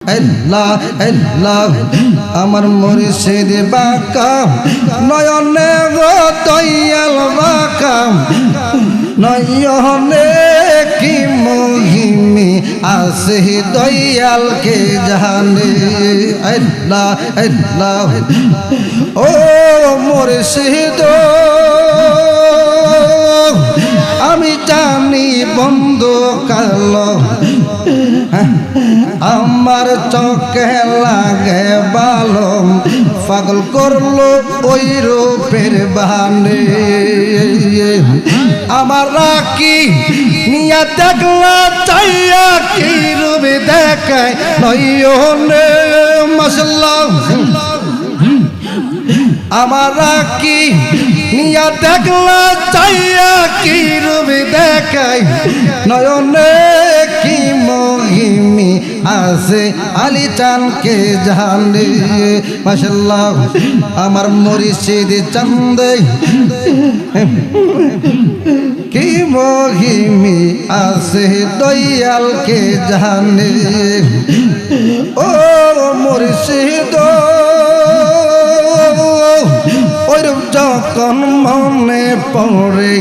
আল্লাহ আল্লাহ আমার মুর্শিদ বাঁকা নয়নে গো দয়াল বাঁকা নয়নে কি মহিমি আছে দয়ালকে জানে আল্লাহ আল্লাহ ও মুর্শিদ আমি জানি বন্ধ কালো আমার চোখে লাগে ভালো পাগল করলো ওই রূপের বাহানে আমার রাখি নিয়া দেখলা চাইয়া কি রূপে দেখায় নয়নে মশলা আমার রাখি নিয়া দেখলা চাইয়া কি রূপে দেখায় নয়নে কি মহিমি আছে আলী চানকে জানে মাশাআল্লাহ আমার মুর্শিদ চান্দে কি মহিমি আছে দয়ালকে জানে ও মুর্শিদ ওইরূপ যখন মনে পড়ে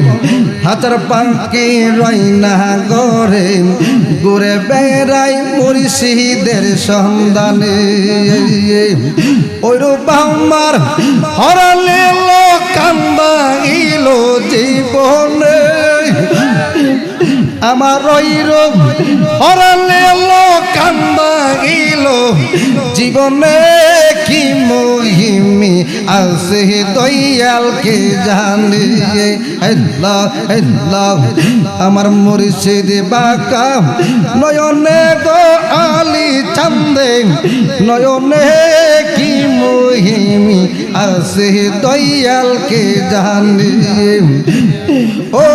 হাতের পাখি রইনা গরে ঘুরে বেড়াই মুর্শিদের সন্ধানে ওইরূপ আমার হরালে কান্দাইল জীবনে আমার ওইরূপ হরালে কান্দাইল জীবনে কি মহিমি আছে দয়ালকে জানে আল্লাহ আল্লাহ আমার মুর্শিদ বাঁকা নয়নে গো আলী চান্দে নয়নে কি মহিমি আছে দয়ালকে জানে ও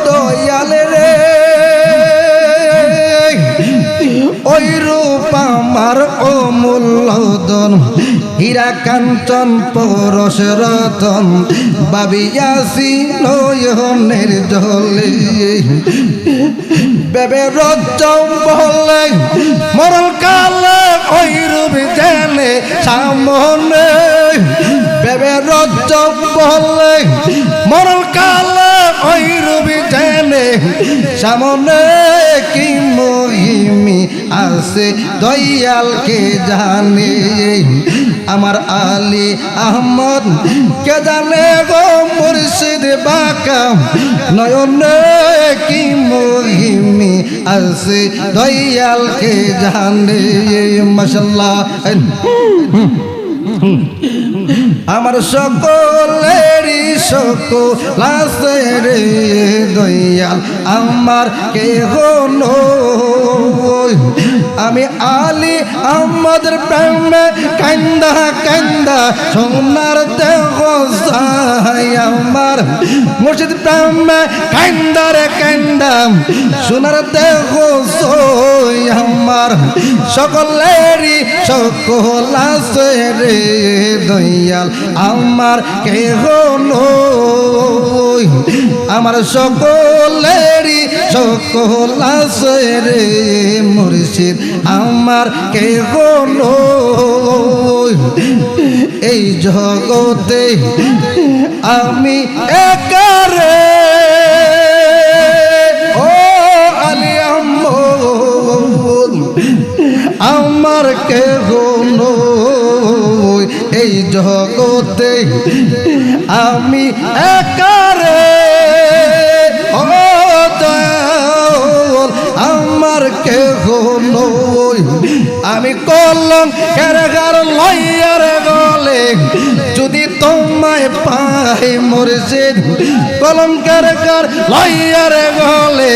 দয়াল রে ওই রূপ আমার অমূল্যধন হীরা কাঞ্চন পরশ রতন ভাবিয়াছি নয়নের জলে বেবে রজ্জম বলে মরণ কালে ওই রূপ জেনে সামনে বেবে রজ্জম বলে মরণ কালে ওই রূপ জেনে সামনে কি মহিমি আছে দয়ালকে জানে আমার আলী আহমদ কে জানে গো মুর্শিদ বাঁকা নয়নে কি মহিমি আছে দয়ালকে জানে মাশাআল্লাহ আমার সকলেরই সকল আছে রে দয়াল আমার কেহ নয় আমি আলী আহমদের প্রেমে কান্দা কান্দা সোনার দেহ যায় আমার মুর্শিদ প্রেমে কান্দা রে কান্দা সোনার দেহ সই আমার সকলেরই সকল আছে রে দয়াল আমার কেহ নয় আমার সকলেরই সকল আছে রে মুর্শিদ আমার কেহ নয় এই জগতে আমি একারে ও আলী আহমদ আমার কেহ নয় এই জগতে আমি একারে ও দয়াল আমার কেহ নয় আমি কলম কারাগার লইয়ার গলে যদি তোমায় পাই মুর্শিদ কলম কারাগার লইয়ার গলে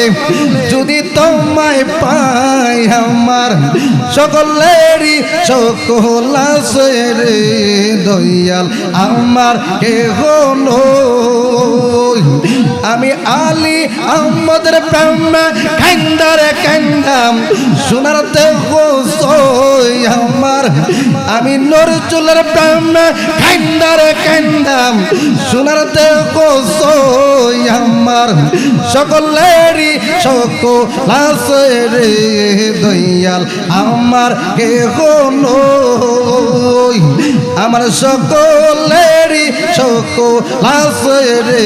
যদি তোমায় পাই আমার সকলেরই সকল আছে রে দয়াল আমার কেহ নয় আমি আলী আহমদের প্রেমে কান্দারে কান্দাম সোনার দেহ সই আমার আমি নজরুলের প্রেমে কান্দারে কান্দাম সোনার দেহ সই আমার সকলেরই সকল আছে রে দয়াল আমার কেহ নই আমার সকলেরই সকল আছে রে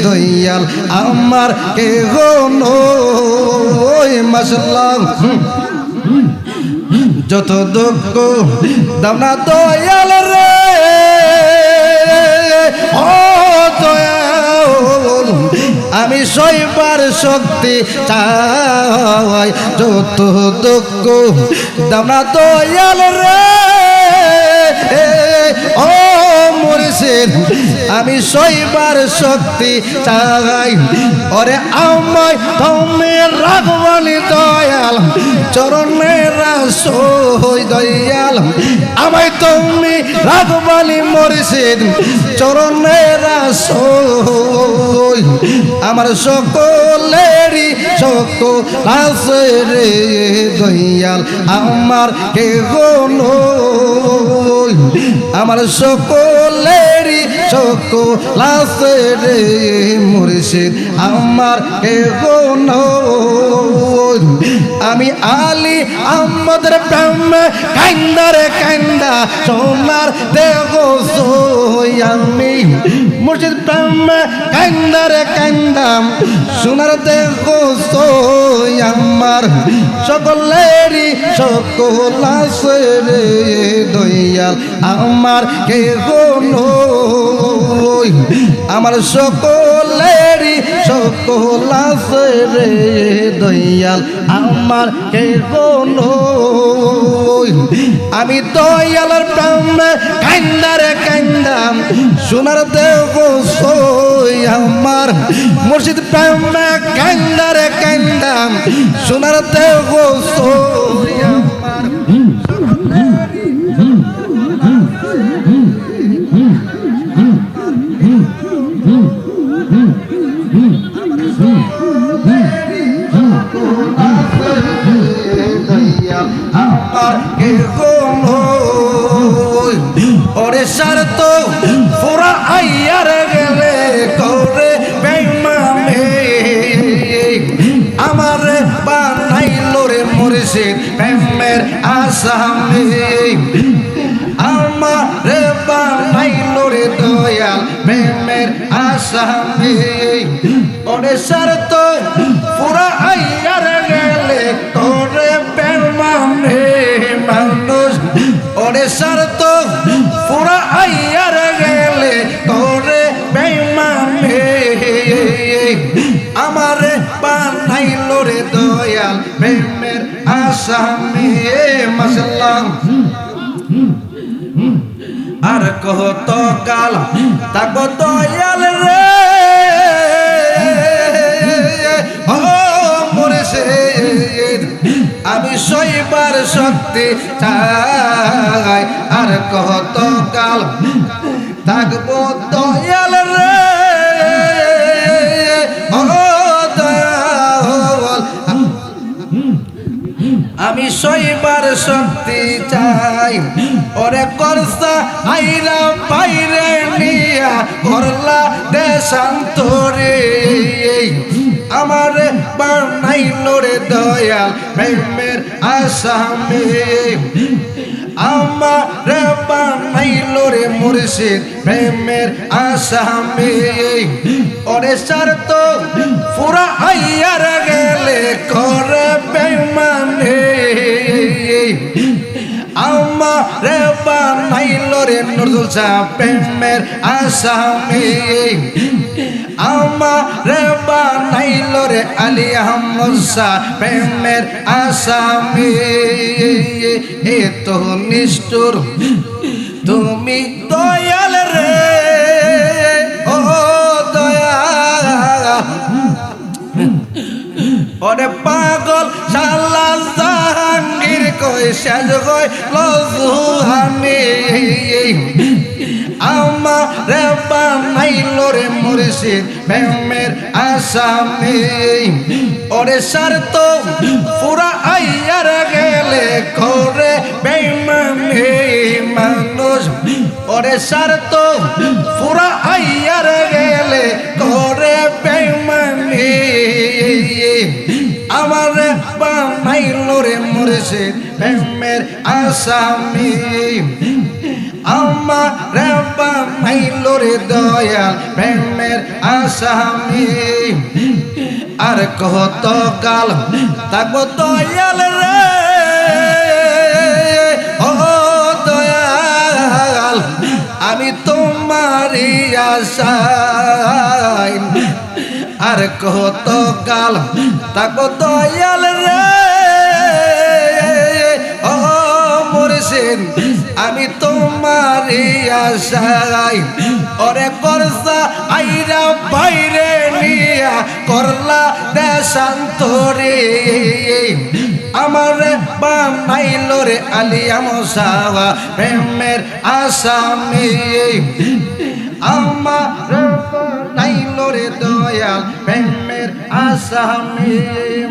দয়াল আমার কেহ নই মাশাআল্লাহ যত দুঃখ দাও না দয়াল রে ও দয়াল আমি সইবার শক্তি চাই যত দুঃখ দাও না দয়াল রে ও মুর্শিদ আমি সইবার শক্তি চাই ওরে আমায় তুমি রাখবানি দয়াল চরণের সই দয়াল আমায় তুমি রাখবানি মুর্শিদ চরণের সই আমার সকলেরই সকল আছে রে দয়াল আমার কেহ নই আমার সকলেরই সকল আছে রে মুর্শিদ আমার কেহ নই আমি আলী আহমদের প্রেমে কান্দারে কান্দা সোনার দেহ সই আমি মুর্শিদ প্রেমে কান্দারে কান্দাম সোনার দেহ সই আমার সকলেরই সকল আছে রে দয়াল আমার কেহ নই আমার সকলেরই সকল আছে রে দয়াল আমার কেহ নই আমি দয়ালের প্রেমে কান্দারে কান্দাম সোনার দেহ সই আমার মুর্শিদ প্রেমে কান্দারে কান্দাম সোনার দেহ সই আমার ওরে সারত পুরা আইয়ার গেলে করে বেইমানে আমার বানাইলো রে মুর্শিদ প্রেমের আসামে আমার বানাইলো রে দয়াল প্রেমের আসামে ওরে সারত পুরা আইয়ার গেলে করে বেইমানে মানুষ ওরে সারত পুরা আইয়ার গেলে করে বেইমানে আমারে বানাইলো রে দয়াল প্রেমের আসামে মাশাআল্লাহ আর কত কাল তাকো দয়াল রে ও মুর্শিদ আমি সইবার শক্তি চাই আর কত কাল থাকবো দয়াল রে ও দয়াল আমি সইবার শক্তি চাই ওরে করসা আইরা বাইরে নিয়া করলা দেশান্তরে আমার বানাইলো রে দয়াল প্রেমের আসামে আমার বানাইলো রে মুর্শিদ প্রেমের আসামে ওরে সারত পুরা আইয়ার গেলে করে বেইমানে আমার বানাইলো রে নজরুল শাহ প্রেমের আসামে আমার বানাইলো রে আলী আহমদ শাহ প্রেমের আসামে এ তো নিষ্ঠুর তুমি দয়াল রে ও দয়াল ওরে পাগল শালা জাহাঙ্গীর কই শেষ কই লজুহানি আমার বানাইলো রে মুর্শিদ প্রেমের আসামে ওরে সারত পুরা আইয়ার গেলে করে বেইমানি ওরে স্বার্থ পুরা আইয়ার গেলে করে বেঈমানি আমার বানাইল রে মুর্শিদ প্রেমের আসামি আমার বানাইল রে দয়াল প্রেমের আসামি আর কত কাল থাকবো দয়াল রে ও দয়াল আমি তোমারই আশায় আর কত কাল থাকবো দয়াল রে ও মুর্শিদ আমি তোমারই আশায় ওরে করসা আইরা বাইরে নিয়া করলা দেশান্তরে আমার বানাইল রে আলিয়া মুসাওয়া প্রেমের আসামি আমার বানাইল রে দয়াল প্রেমের আসামি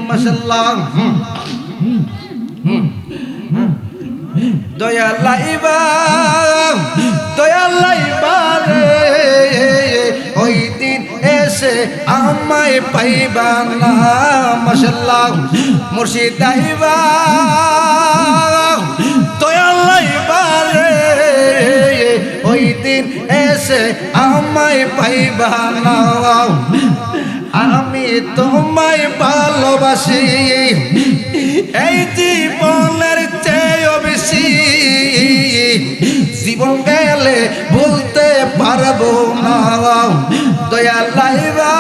মাশাআল্লাহ দয়াল লাইবা রে ওই দিন এসে আমায় পাইবা না মাশাআল্লাহ মুর্শিদ আইবা দয়াল লাইবা রে ওই দিন এসে আমায় পাইবা না আমি তোমায় ভালোবাসি এই জীবনের চেয়ে বেশি জীবন গেলে বলতে পারবো না দয়াল লাইবা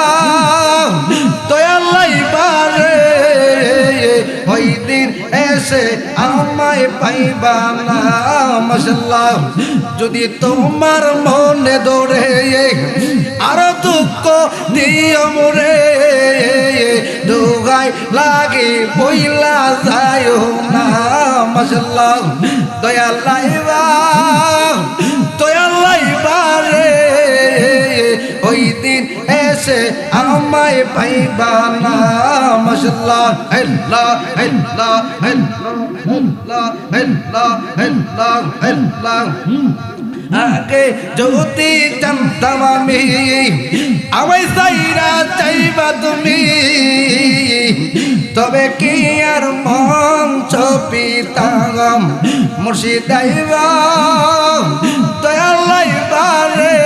রে ওই দিন এসে আমায় পাইবা না মাশাআল্লাহ যদি তোমার মনে ধরে আর দুঃখ দিও মোরে দুগাই লাগে বইলা যায় না মাশাআল্লাহ দয়াল লাইবা রে ওই দিন এসে আমায় পাইবা না মাশাআল্লাহ আল্লাহ আল্লাহ আল্লাহ আল্লাহ আল্লাহ আল্লাহ আগে যদি জানতাম আমি আমায় সাইরা চাইবা তুমি তবে কি আর মন ছপিতাম মুর্শিদ আইবা দয়াল লাইবা রে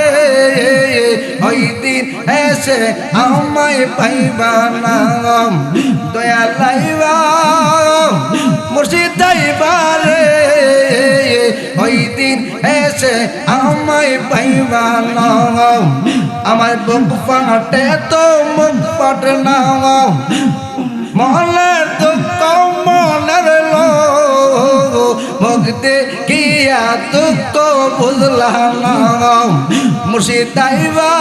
ওই দিন এসে আমায় পাইবা না দয়াল লাইবা মুর্শিদ আইবা রে ওই দিন এসে আমায় পাইবা না আমার বুক ফাটে তো মুখ ফাটে না মনের দুঃখ মনের মুখ দেখিয়া দুঃখ বুঝলাম না মুর্শিদ আইবা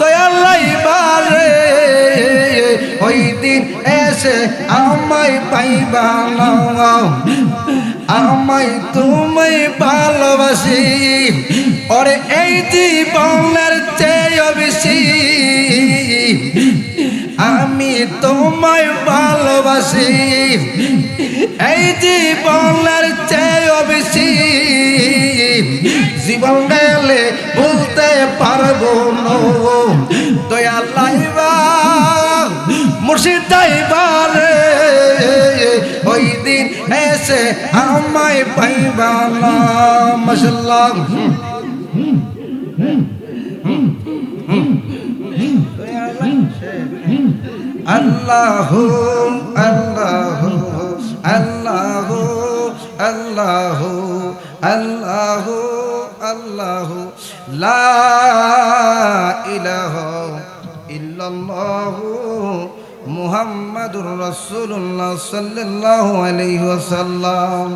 দয়াল লাইবা রে ওই দিন এসে আমায় পাইবা না আমায় তুমি ভালোবাসি ওরে এই জীবনের চেয়ে বেশি আমি তোমায় ভালোবাসি এই জীবনের চেয়ে বেশি জীবন গেলে বলতে পারবো না দয়াল লাইবা মুর্শিদ আইবা রে ওই দিন এসে আমায় পাইবা না মাশাআল্লাহ আল্লাহ আল্লাহ আল্লাহ আল্লাহ আল্লাহ আল্লাহ লা ইলাহা ইল্লাল্লাহ মুহাম্মাদুর রাসূলুল্লাহ সাল্লাল্লাহু আলাইহি ওয়াসাল্লাম।